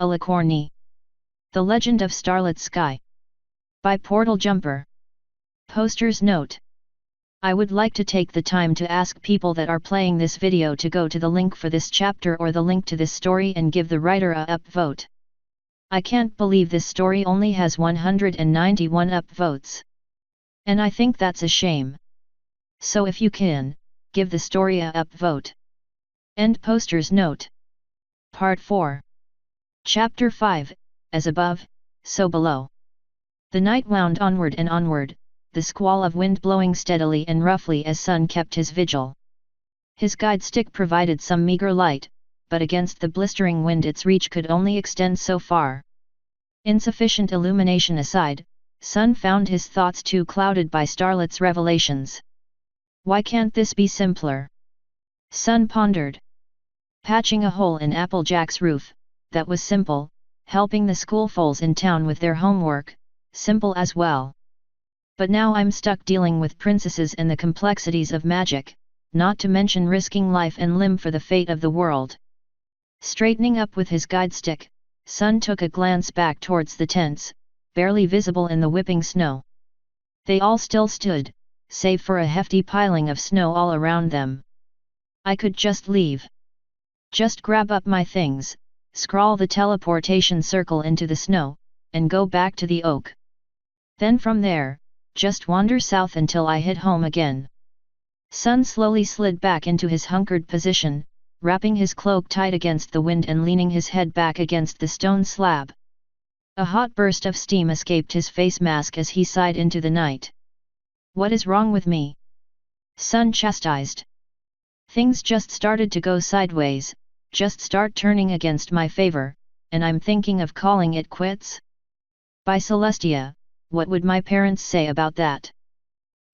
Alicornae. The Legend of Starlit Sky. By Portal Jumper. Poster's note. I would like to take the time to ask people that are playing this video to go to the link for this chapter or the link to this story and give the writer a upvote. I can't believe this story only has 191 upvotes. And I think that's a shame. So if you can, give the story a upvote. End Poster's note. Part 4. Chapter 5, As above, so below. The night wound onward and onward, the squall of wind blowing steadily and roughly as Sun kept his vigil. His guide stick provided some meager light, but against the blistering wind its reach could only extend so far. Insufficient illumination aside, Sun found his thoughts too clouded by Starlit's revelations. Why can't this be simpler? Sun pondered. Patching a hole in Applejack's roof, that was simple. Helping the schoolfoals in town with their homework, simple as well. But now I'm stuck dealing with princesses and the complexities of magic, not to mention risking life and limb for the fate of the world. Straightening up with his guide stick, Sun took a glance back towards the tents, barely visible in the whipping snow. They all still stood, save for a hefty piling of snow all around them. I could just leave. Just grab up my things, scrawl the teleportation circle into the snow, and go back to the oak. Then from there, just wander south until I hit home again. Sun slowly slid back into his hunkered position, wrapping his cloak tight against the wind and leaning his head back against the stone slab. A hot burst of steam escaped his face mask as he sighed into the night. What is wrong with me? Sun chastised. Things just started to go sideways, just start turning against my favor, and I'm thinking of calling it quits? By Celestia, what would my parents say about that?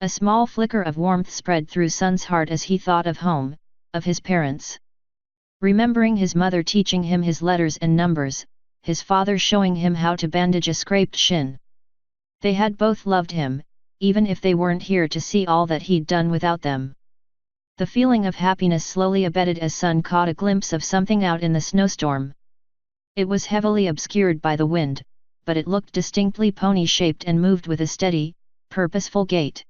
A small flicker of warmth spread through Sun's heart as he thought of home, of his parents. Remembering his mother teaching him his letters and numbers, his father showing him how to bandage a scraped shin. They had both loved him, even if they weren't here to see all that he'd done without them. The feeling of happiness slowly abated as Sun caught a glimpse of something out in the snowstorm. It was heavily obscured by the wind, but it looked distinctly pony-shaped and moved with a steady, purposeful gait.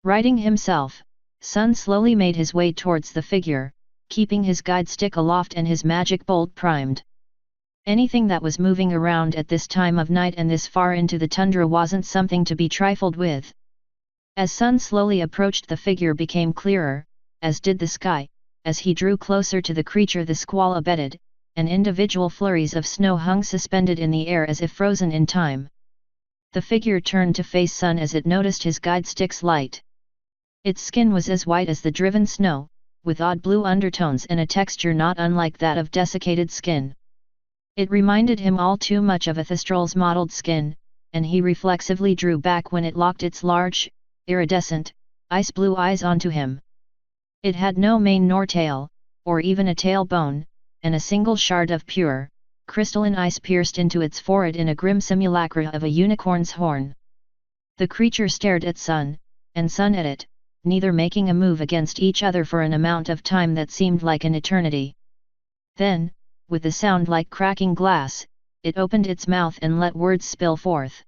Righting himself, Sun slowly made his way towards the figure, keeping his guide stick aloft and his magic bolt primed. Anything that was moving around at this time of night and this far into the tundra wasn't something to be trifled with. As Sun slowly approached, the figure became clearer, as did the sky. As he drew closer to the creature, the squall abated, and individual flurries of snow hung suspended in the air as if frozen in time. The figure turned to face Sun as it noticed his guide stick's light. Its skin was as white as the driven snow, with odd blue undertones and a texture not unlike that of desiccated skin. It reminded him all too much of a Thestral's mottled skin, and he reflexively drew back when it locked its large, iridescent, ice-blue eyes onto him. It had no mane nor tail, or even a tailbone, and a single shard of pure, crystalline ice pierced into its forehead in a grim simulacra of a unicorn's horn. The creature stared at Sun, and Sun at it, neither making a move against each other for an amount of time that seemed like an eternity. Then, with a sound like cracking glass, it opened its mouth and let words spill forth.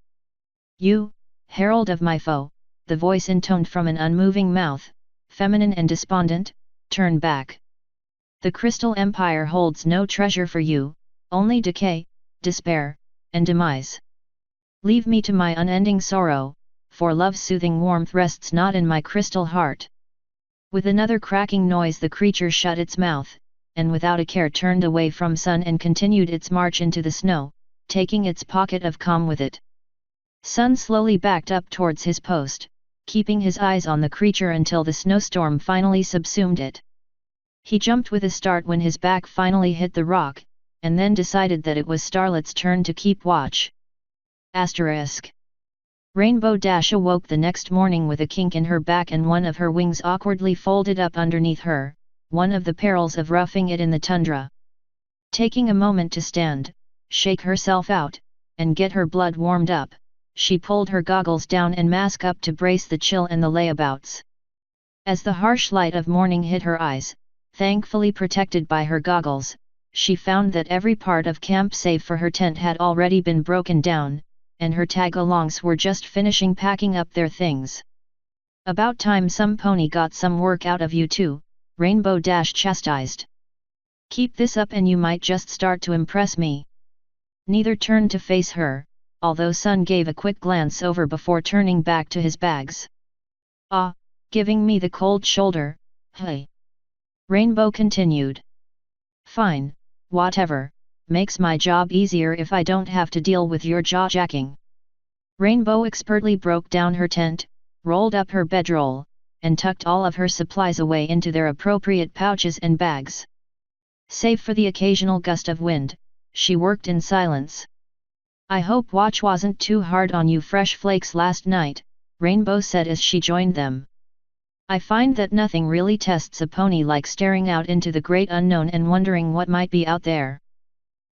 "You, herald of my foe," the voice intoned from an unmoving mouth, feminine and despondent, turn back. The Crystal Empire holds no treasure for you, only decay, despair, and demise. Leave me to my unending sorrow, for love's soothing warmth rests not in my crystal heart. With another cracking noise, the creature shut its mouth, and without a care turned away from Sun and continued its march into the snow, taking its pocket of calm with it. Sun slowly backed up towards his post, keeping his eyes on the creature until the snowstorm finally subsumed it. He jumped with a start when his back finally hit the rock, and then decided that it was Starlit's turn to keep watch. *. Rainbow Dash awoke the next morning with a kink in her back and one of her wings awkwardly folded up underneath her, one of the perils of roughing it in the tundra. Taking a moment to stand, shake herself out, and get her blood warmed up, she pulled her goggles down and mask up to brace the chill and the layabouts. As the harsh light of morning hit her eyes, thankfully protected by her goggles, she found that every part of camp save for her tent had already been broken down, and her tag-alongs were just finishing packing up their things. "About time some pony got some work out of you too," Rainbow chastised. "Keep this up and you might just start to impress me." Neither turned to face her, although Sun gave a quick glance over before turning back to his bags. "Ah, giving me the cold shoulder, hey?" Rainbow continued. "Fine, whatever, makes my job easier if I don't have to deal with your jaw-jacking." Rainbow expertly broke down her tent, rolled up her bedroll, and tucked all of her supplies away into their appropriate pouches and bags. Save for the occasional gust of wind, she worked in silence. "I hope watch wasn't too hard on you fresh flakes last night," Rainbow said as she joined them. "I find that nothing really tests a pony like staring out into the great unknown and wondering what might be out there."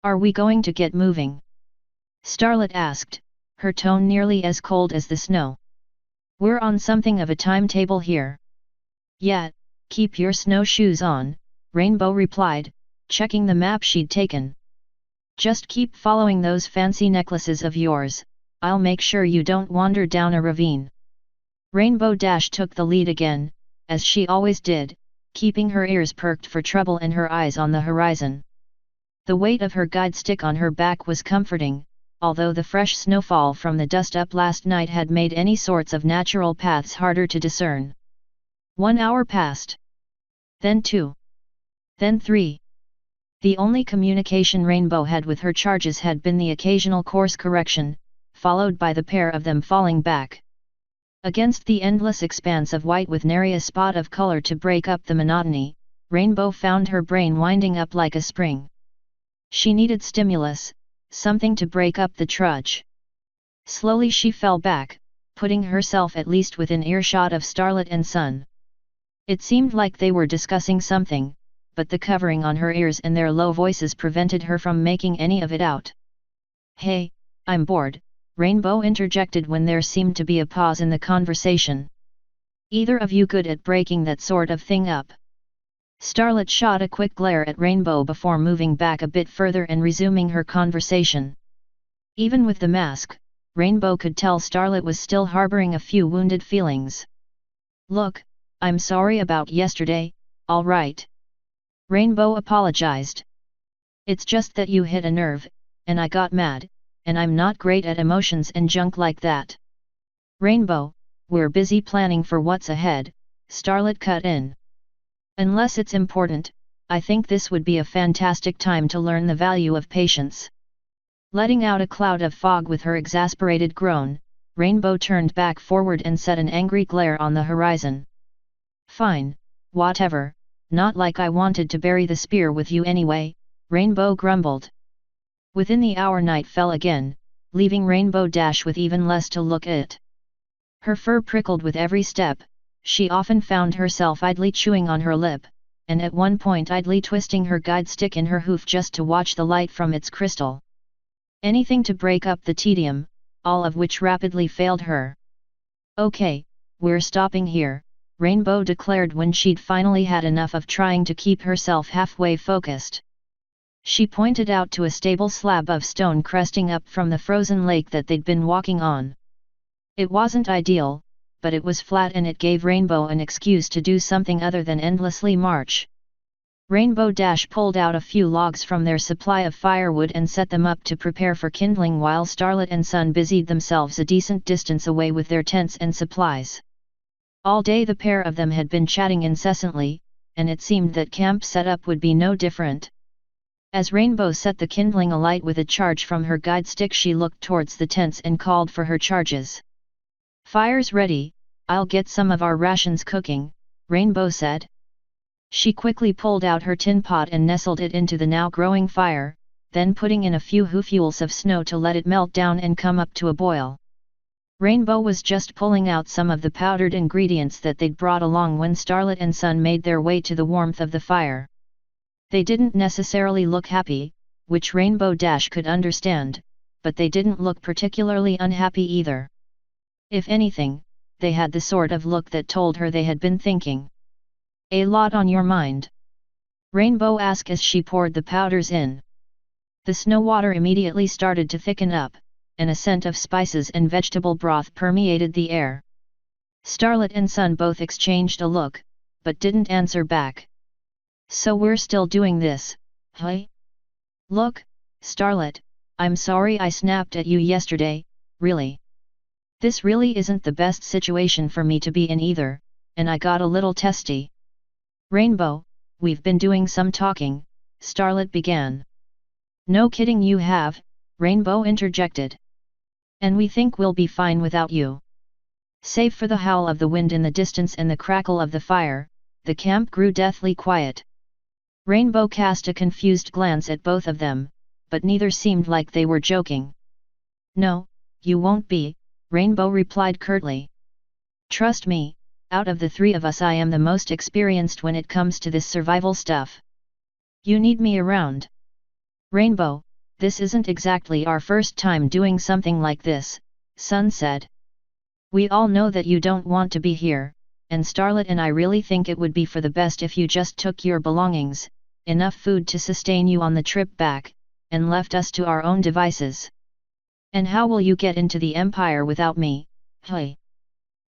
"Are we going to get moving?" Starlit asked, her tone nearly as cold as the snow. "We're on something of a timetable here." "Yeah, keep your snowshoes on," Rainbow replied, checking the map she'd taken. "Just keep following those fancy necklaces of yours, I'll make sure you don't wander down a ravine." Rainbow took the lead again, as she always did, keeping her ears perked for trouble and her eyes on the horizon. The weight of her guide stick on her back was comforting, although the fresh snowfall from the dust-up last night had made any sorts of natural paths harder to discern. 1 hour passed. Then 2. Then 3. The only communication Rainbow had with her charges had been the occasional course correction, followed by the pair of them falling back. Against the endless expanse of white with nary a spot of color to break up the monotony, Rainbow found her brain winding up like a spring. She needed stimulus, something to break up the trudge. Slowly she fell back, putting herself at least within earshot of Starlit and Sun. It seemed like they were discussing something, but the covering on her ears and their low voices prevented her from making any of it out. "Hey, I'm bored," Rainbow interjected when there seemed to be a pause in the conversation. "Either of you good at breaking that sort of thing up?" Starlit shot a quick glare at Rainbow before moving back a bit further and resuming her conversation. Even with the mask, Rainbow could tell Starlit was still harboring a few wounded feelings. "Look, I'm sorry about yesterday, all right?" Rainbow apologized. "It's just that you hit a nerve, and I got mad, and I'm not great at emotions and junk like that." "Rainbow, we're busy planning for what's ahead," Starlit cut in. "Unless it's important, I think this would be a fantastic time to learn the value of patience." Letting out a cloud of fog with her exasperated groan, Rainbow turned back forward and set an angry glare on the horizon. "Fine, whatever, not like I wanted to bury the spear with you anyway," Rainbow grumbled. Within the hour night fell again, leaving Rainbow with even less to look at. Her fur prickled with every step, she often found herself idly chewing on her lip, and at one point idly twisting her guide stick in her hoof just to watch the light from its crystal. Anything to break up the tedium, all of which rapidly failed her. "Okay, we're stopping here," Rainbow declared when she'd finally had enough of trying to keep herself halfway focused. She pointed out to a stable slab of stone cresting up from the frozen lake that they'd been walking on. It wasn't ideal, but it was flat and it gave Rainbow an excuse to do something other than endlessly march. Rainbow pulled out a few logs from their supply of firewood and set them up to prepare for kindling while Starlit and Sun busied themselves a decent distance away with their tents and supplies. All day the pair of them had been chatting incessantly, and it seemed that camp setup would be no different. As Rainbow set the kindling alight with a charge from her guide stick, she looked towards the tents and called for her charges. "Fire's ready, I'll get some of our rations cooking," Rainbow said. She quickly pulled out her tin pot and nestled it into the now growing fire, then putting in a few hooffuls of snow to let it melt down and come up to a boil. Rainbow was just pulling out some of the powdered ingredients that they'd brought along when Starlit and Sun made their way to the warmth of the fire. They didn't necessarily look happy, which Rainbow could understand, but they didn't look particularly unhappy either. If anything, they had the sort of look that told her they had been thinking a lot on your mind. Rainbow asked as she poured the powders in. The snow water immediately started to thicken up, and a scent of spices and vegetable broth permeated the air. Starlit and Sun both exchanged a look, but didn't answer back. So we're still doing this, huh? Look, Starlit, I'm sorry I snapped at you yesterday, really. This really isn't the best situation for me to be in either, and I got a little testy. Rainbow, we've been doing some talking, Starlit began. No kidding you have, Rainbow interjected. And we think we'll be fine without you. Save for the howl of the wind in the distance and the crackle of the fire, the camp grew deathly quiet. Rainbow cast a confused glance at both of them, but neither seemed like they were joking. No, you won't be, Rainbow replied curtly. Trust me, out of the three of us I am the most experienced when it comes to this survival stuff. You need me around. Rainbow, this isn't exactly our first time doing something like this, Sun said. We all know that you don't want to be here, and Starlit and I really think it would be for the best if you just took your belongings, enough food to sustain you on the trip back, and left us to our own devices. And how will you get into the Empire without me, hey?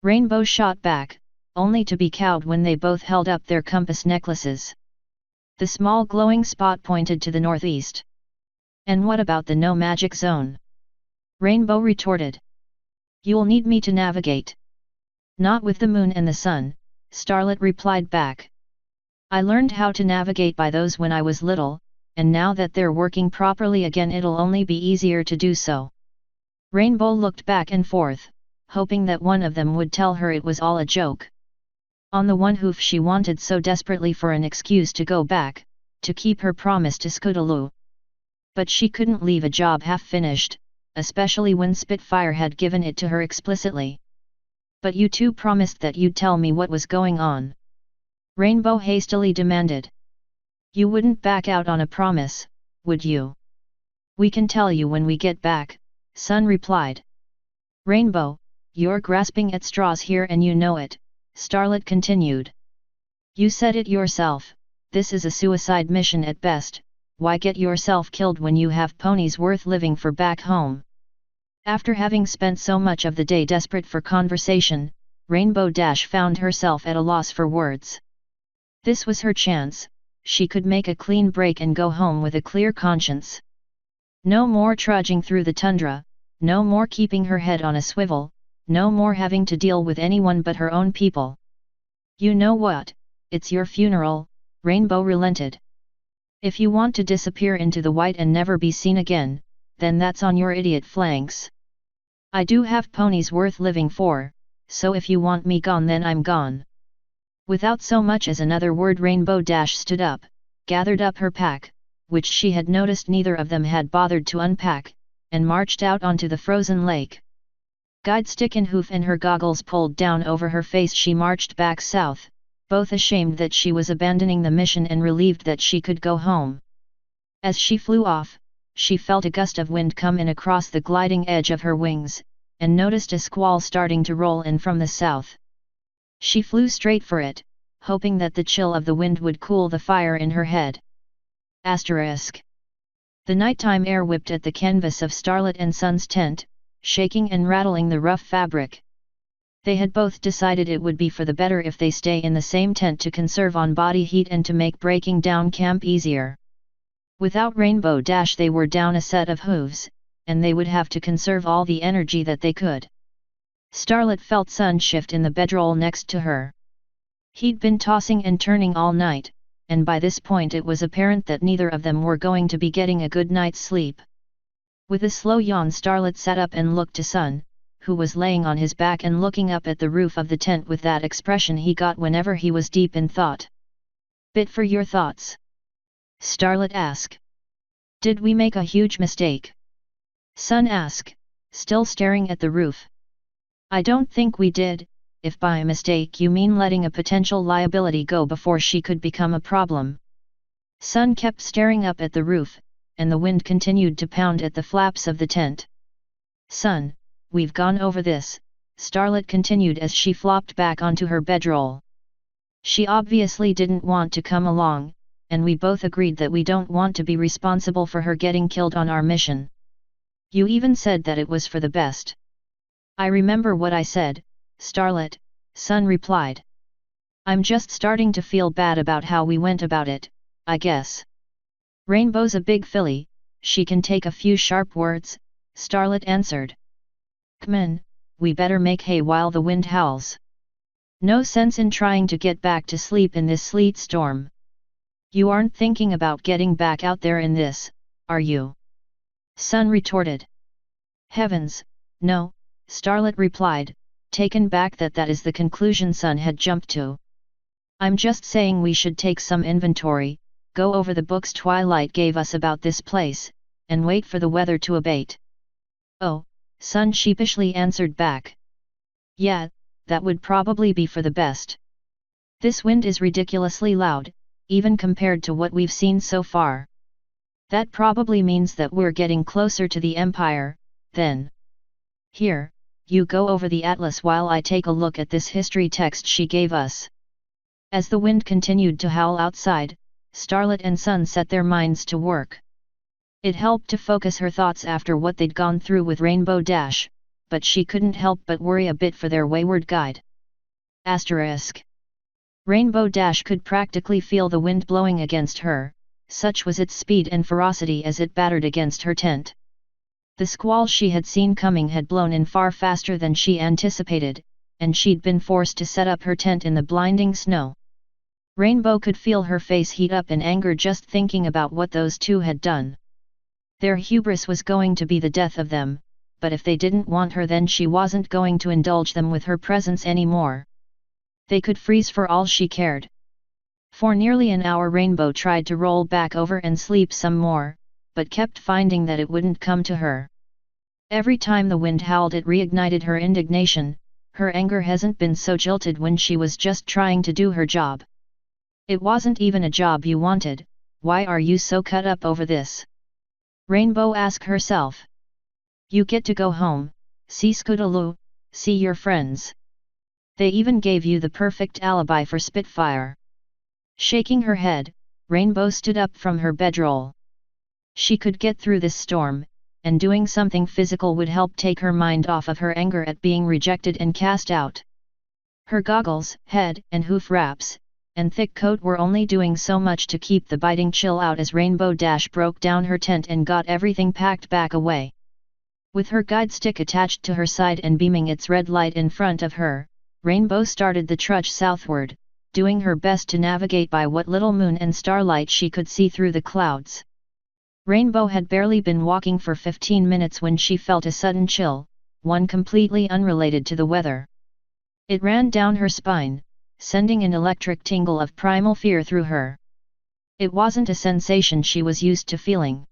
Rainbow shot back, only to be cowed when they both held up their compass necklaces. The small glowing spot pointed to the northeast. And what about the no magic zone? Rainbow retorted. You'll need me to navigate. Not with the moon and the sun, Starlit replied back. I learned how to navigate by those when I was little, and now that they're working properly again it'll only be easier to do so. Rainbow looked back and forth, hoping that one of them would tell her it was all a joke. On the one hoof she wanted so desperately for an excuse to go back, to keep her promise to Scootaloo. But she couldn't leave a job half-finished, especially when Spitfire had given it to her explicitly. But you two promised that you'd tell me what was going on. Rainbow hastily demanded. You wouldn't back out on a promise, would you? We can tell you when we get back, Sun replied. Rainbow, you're grasping at straws here and you know it, Starlit continued. You said it yourself, this is a suicide mission at best. Why get yourself killed when you have ponies worth living for back home? After having spent so much of the day desperate for conversation, Rainbow Dash found herself at a loss for words. This was her chance, she could make a clean break and go home with a clear conscience. No more trudging through the tundra, no more keeping her head on a swivel, no more having to deal with anyone but her own people. You know what, it's your funeral, Rainbow relented. If you want to disappear into the white and never be seen again, then that's on your idiot flanks. I do have ponies worth living for, so if you want me gone then I'm gone. Without so much as another word Rainbow Dash stood up, gathered up her pack, which she had noticed neither of them had bothered to unpack, and marched out onto the frozen lake. Guide stick in hoof and her goggles pulled down over her face she marched back south, both ashamed that she was abandoning the mission and relieved that she could go home. As she flew off, she felt a gust of wind come in across the gliding edge of her wings, and noticed a squall starting to roll in from the south. She flew straight for it, hoping that the chill of the wind would cool the fire in her head. Asterisk. The nighttime air whipped at the canvas of Starlit and Sun's tent, shaking and rattling the rough fabric. They had both decided it would be for the better if they stay in the same tent to conserve on body heat and to make breaking down camp easier. Without Rainbow Dash they were down a set of hooves, and they would have to conserve all the energy that they could. Starlit felt Sun shift in the bedroll next to her. He'd been tossing and turning all night, and by this point it was apparent that neither of them were going to be getting a good night's sleep. With a slow yawn Starlit sat up and looked to Sun, who was laying on his back and looking up at the roof of the tent with that expression he got whenever he was deep in thought. Bit for your thoughts? Starlit asked. Did we make a huge mistake? Sun asked, still staring at the roof. I don't think we did, if by mistake you mean letting a potential liability go before she could become a problem. Sun kept staring up at the roof, and the wind continued to pound at the flaps of the tent. Sun, we've gone over this, Starlit continued as she flopped back onto her bedroll. She obviously didn't want to come along, and we both agreed that we don't want to be responsible for her getting killed on our mission. You even said that it was for the best. I remember what I said, Starlit, Sun replied. I'm just starting to feel bad about how we went about it, I guess. Rainbow's a big filly, she can take a few sharp words, Starlit answered. Come on, we better make hay while the wind howls. No sense in trying to get back to sleep in this sleet storm. You aren't thinking about getting back out there in this, are you? Sun retorted. Heavens, no, Starlit replied, taken back that that is the conclusion Sun had jumped to. I'm just saying we should take some inventory, go over the books Twilight gave us about this place, and wait for the weather to abate. Oh, Sun sheepishly answered back. Yeah, that would probably be for the best. This wind is ridiculously loud, even compared to what we've seen so far. That probably means that we're getting closer to the Empire, then. Here, you go over the atlas while I take a look at this history text she gave us. As the wind continued to howl outside, Starlit and Sun set their minds to work. It helped to focus her thoughts after what they'd gone through with Rainbow Dash, but she couldn't help but worry a bit for their wayward guide. Asterisk. Rainbow Dash could practically feel the wind blowing against her, such was its speed and ferocity as it battered against her tent. The squall she had seen coming had blown in far faster than she anticipated, and she'd been forced to set up her tent in the blinding snow. Rainbow could feel her face heat up in anger just thinking about what those two had done. Their hubris was going to be the death of them, but if they didn't want her then she wasn't going to indulge them with her presence anymore. They could freeze for all she cared. For nearly an hour Rainbow tried to roll back over and sleep some more, but kept finding that it wouldn't come to her. Every time the wind howled it reignited her indignation. Her anger hasn't been so jilted when she was just trying to do her job. It wasn't even a job you wanted, why are you so cut up over this? Rainbow asked herself. You get to go home, see Scootaloo, see your friends. They even gave you the perfect alibi for Spitfire. Shaking her head, Rainbow stood up from her bedroll. She could get through this storm, and doing something physical would help take her mind off of her anger at being rejected and cast out. Her goggles, head and hoof wraps, and thick coat were only doing so much to keep the biting chill out as Rainbow Dash broke down her tent and got everything packed back away. With her guide stick attached to her side and beaming its red light in front of her, Rainbow started the trudge southward, doing her best to navigate by what little moon and starlight she could see through the clouds. Rainbow had barely been walking for 15 minutes when she felt a sudden chill, one completely unrelated to the weather. It ran down her spine, sending an electric tingle of primal fear through her. It wasn't a sensation she was used to feeling.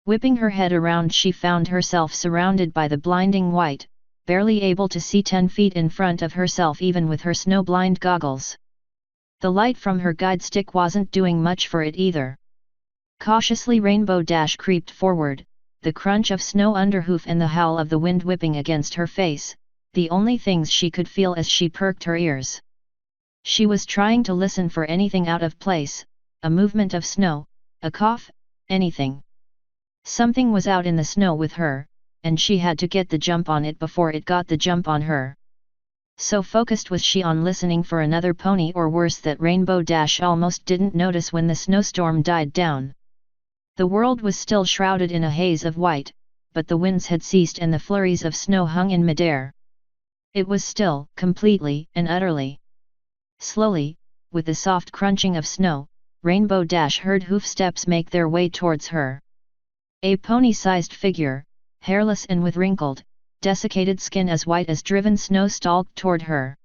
Whipping her head around she found herself surrounded by the blinding white, barely able to see 10 feet in front of herself even with her snow-blind goggles. The light from her guide stick wasn't doing much for it either. Cautiously Rainbow Dash creeped forward, the crunch of snow under hoof and the howl of the wind whipping against her face, the only things she could feel as she perked her ears. She was trying to listen for anything out of place, a movement of snow, a cough, anything. Something was out in the snow with her, and she had to get the jump on it before it got the jump on her. So focused was she on listening for another pony or worse that Rainbow Dash almost didn't notice when the snowstorm died down. The world was still shrouded in a haze of white, but the winds had ceased and the flurries of snow hung in midair. It was still, completely and utterly. Slowly, with the soft crunching of snow, Rainbow Dash heard hoof steps make their way towards her. A pony-sized figure, hairless and with wrinkled, desiccated skin as white as driven snow stalked toward her.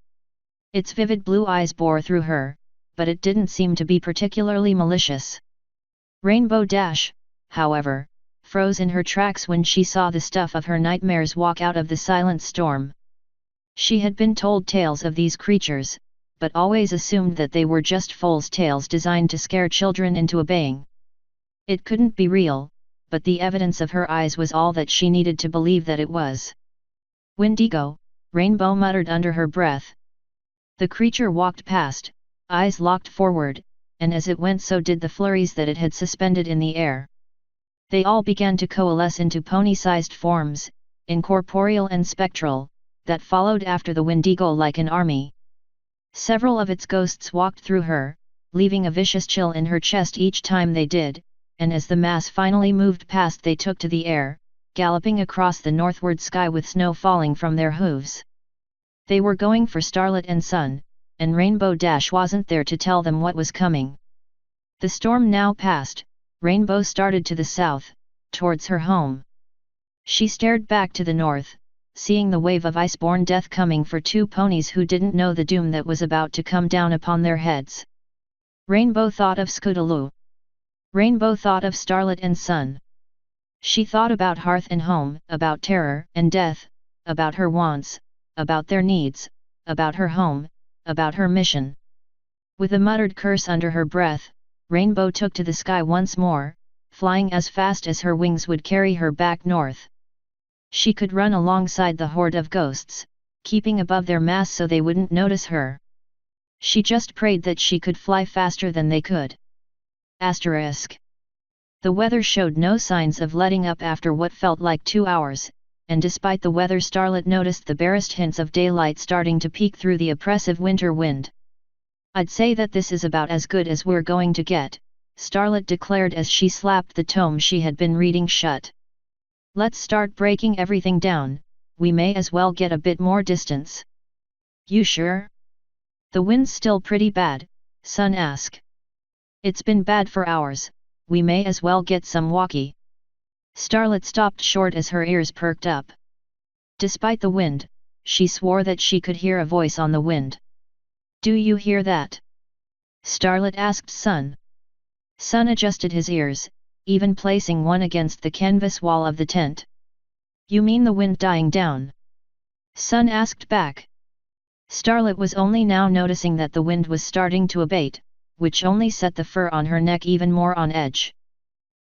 Its vivid blue eyes bore through her, but it didn't seem to be particularly malicious. Rainbow Dash, however, froze in her tracks when she saw the stuff of her nightmares walk out of the silent storm. She had been told tales of these creatures, but always assumed that they were just fool's tales designed to scare children into obeying. It couldn't be real, but the evidence of her eyes was all that she needed to believe that it was. Wendigo, Rainbow muttered under her breath. The creature walked past, eyes locked forward, and as it went so did the flurries that it had suspended in the air. They all began to coalesce into pony-sized forms, incorporeal and spectral, that followed after the Wendigo like an army. Several of its ghosts walked through her, leaving a vicious chill in her chest each time they did, and as the mass finally moved past they took to the air, galloping across the northward sky with snow falling from their hooves. They were going for Starlit and Sun, and Rainbow Dash wasn't there to tell them what was coming. The storm now passed, Rainbow started to the south, towards her home. She stared back to the north, seeing the wave of ice-borne death coming for two ponies who didn't know the doom that was about to come down upon their heads. Rainbow thought of Scootaloo. Rainbow thought of Starlit and Sun. She thought about hearth and home, about terror and death, about her wants, about their needs, about her home, about her mission. With a muttered curse under her breath, Rainbow took to the sky once more, flying as fast as her wings would carry her back north. She could run alongside the horde of ghosts, keeping above their mass so they wouldn't notice her. She just prayed that she could fly faster than they could. Asterisk. The weather showed no signs of letting up after what felt like 2 hours, and despite the weather Starlit noticed the barest hints of daylight starting to peek through the oppressive winter wind. "I'd say that this is about as good as we're going to get," Starlit declared as she slapped the tome she had been reading shut. "Let's start breaking everything down, we may as well get a bit more distance." "You sure? The wind's still pretty bad," Sun asked. "It's been bad for hours, we may as well get some walkie." Starlit stopped short as her ears perked up. Despite the wind, she swore that she could hear a voice on the wind. "Do you hear that?" Starlit asked Sun. Sun adjusted his ears, even placing one against the canvas wall of the tent. "You mean the wind dying down?" Sun asked back. Starlit was only now noticing that the wind was starting to abate, which only set the fur on her neck even more on edge.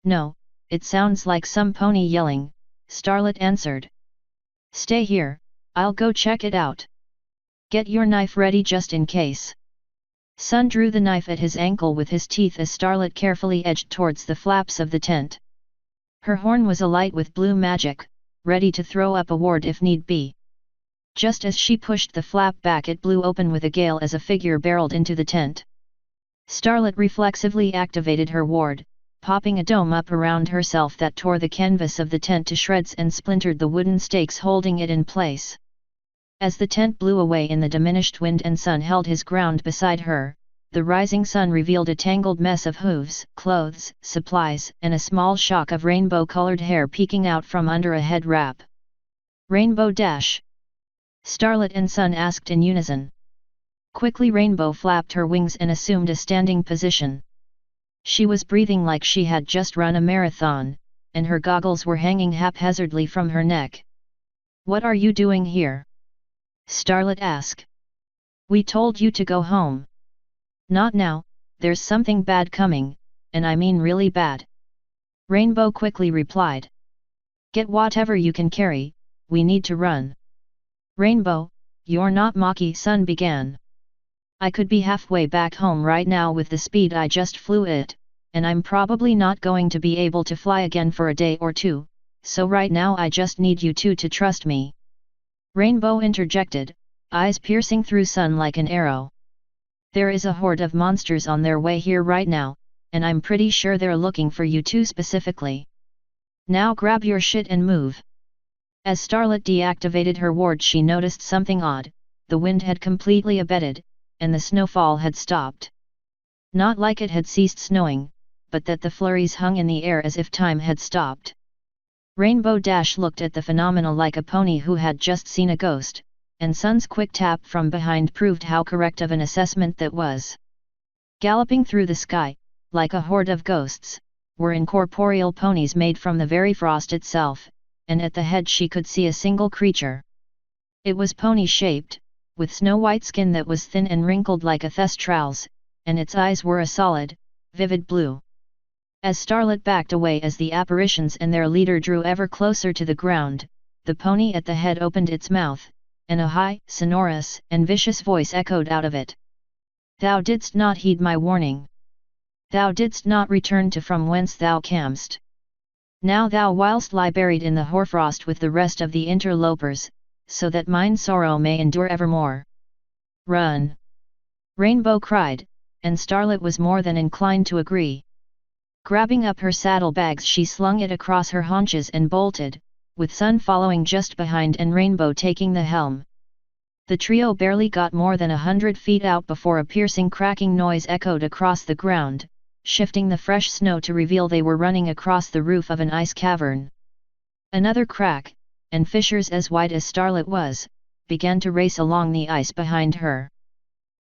"No, it sounds like some pony yelling," Starlit answered. "Stay here, I'll go check it out. Get your knife ready just in case." Sun drew the knife at his ankle with his teeth as Starlit carefully edged towards the flaps of the tent. Her horn was alight with blue magic, ready to throw up a ward if need be. Just as she pushed the flap back it blew open with a gale as a figure barreled into the tent. Starlit reflexively activated her ward, popping a dome up around herself that tore the canvas of the tent to shreds and splintered the wooden stakes holding it in place. As the tent blew away in the diminished wind and Sun held his ground beside her, the rising sun revealed a tangled mess of hooves, clothes, supplies, and a small shock of rainbow-colored hair peeking out from under a head wrap. "Rainbow Dash?" Starlit and Sun asked in unison. Quickly Rainbow flapped her wings and assumed a standing position. She was breathing like she had just run a marathon, and her goggles were hanging haphazardly from her neck. "What are you doing here?" Starlit asked. "We told you to go home." "Not now, there's something bad coming, and I mean really bad." Rainbow quickly replied. "Get whatever you can carry, we need to run." "Rainbow, you're not Maki," Sun began. "I could be halfway back home right now with the speed I just flew it, and I'm probably not going to be able to fly again for a day or two, so right now I just need you two to trust me." Rainbow interjected, eyes piercing through Sun like an arrow. "There is a horde of monsters on their way here right now, and I'm pretty sure they're looking for you two specifically. Now grab your shit and move." As Starlit deactivated her ward she noticed something odd, the wind had completely abated, and the snowfall had stopped. Not like it had ceased snowing, but that the flurries hung in the air as if time had stopped. Rainbow Dash looked at the phenomena like a pony who had just seen a ghost, and Sun's quick tap from behind proved how correct of an assessment that was. Galloping through the sky, like a horde of ghosts, were incorporeal ponies made from the very frost itself, and at the head she could see a single creature. It was pony-shaped, with snow-white skin that was thin and wrinkled like a thestral's, and its eyes were a solid, vivid blue. As Starlit backed away as the apparitions and their leader drew ever closer to the ground, the pony at the head opened its mouth, and a high, sonorous, and vicious voice echoed out of it. "Thou didst not heed my warning. Thou didst not return to from whence thou camest. Now thou whilst lie buried in the hoarfrost with the rest of the interlopers, so that mine sorrow may endure evermore. Run! Rainbow cried, and Starlit was more than inclined to agree. Grabbing up her saddlebags she slung it across her haunches and bolted, with Sun following just behind and Rainbow taking the helm. The trio barely got more than 100 feet out before a piercing cracking noise echoed across the ground, shifting the fresh snow to reveal they were running across the roof of an ice cavern. Another crack, and fissures as wide as Starlit was, began to race along the ice behind her.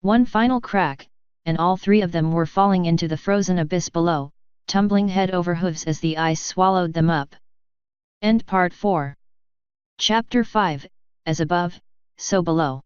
One final crack, and all three of them were falling into the frozen abyss below, tumbling head over hooves as the ice swallowed them up. End Part 4. Chapter 5, As Above, So Below.